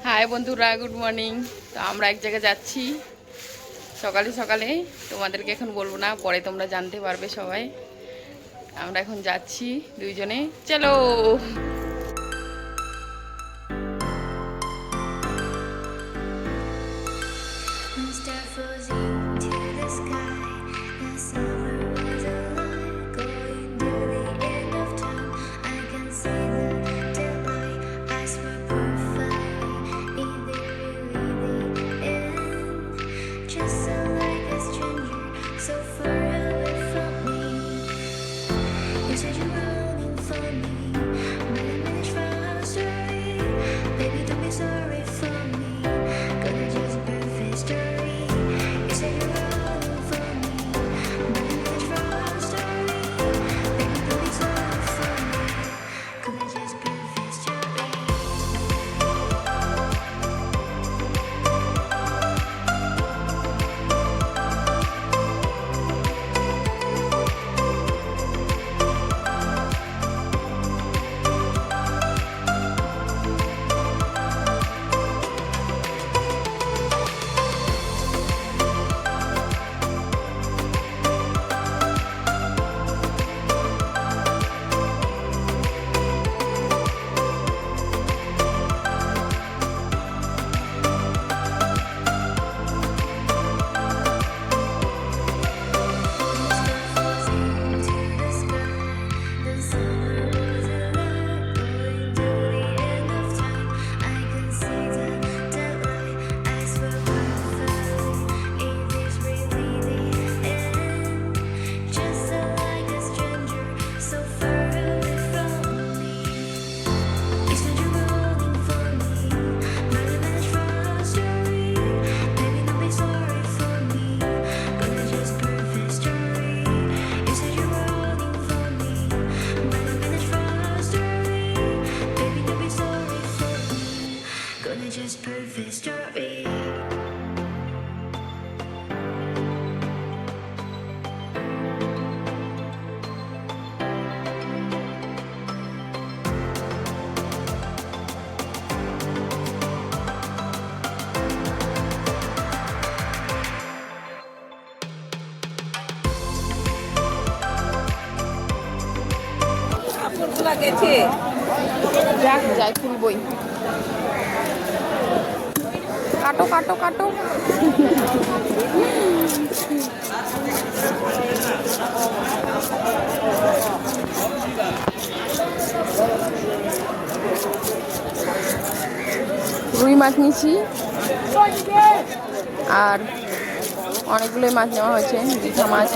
High বন্ধুরা, good morning. তো আমরা এক জায়গায় যাচ্ছি সকালে সকালে, তোমাদেরকে এখন বলবো না, পরে তোমরা জানতে পারবে সবাই। আমরা এখন যাচ্ছি দুইজনে, চলো। যাই খুলবই, কাটো কাটো কাটো। রুই মাছ নিয়েছি আর অনেকগুলোই মাছ নেওয়া হয়েছে, দীঘা মাছ।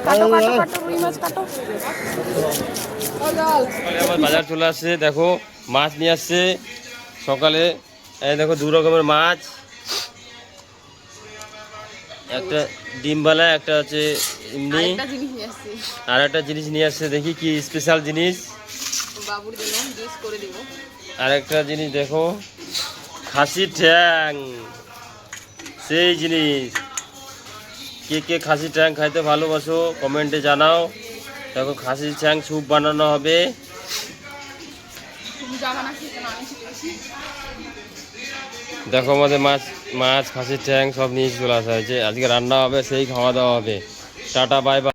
কাটো কাটো কাটো, রুই মাছ কাটো। বাজার চলে আসছে, দেখো মাছ নিয়ে আসছে সকালে। এই দেখো দু রকমের মাছ, একটা ডিমবালা, একটা হচ্ছে এমনি। আর একটা জিনিস নিয়ে আসছে, দেখি কি স্পেশাল জিনিস। আর একটা জিনিস দেখো, খাসির ঠ্যাং, সেই জিনিস। কে কে খাসির ঠ্যাং খাইতে ভালোবাসো কমেন্টে জানাও। দেখো খাসির ঠ্যাং স্যুপ বানানো হবে। দেখো আমাদের মাছ খাসির ঠ্যাং সব নিয়ে চলে আসা হয়েছে। আজকে রান্না হবে, সেই খাওয়া দাওয়া হবে। Tata bye bye.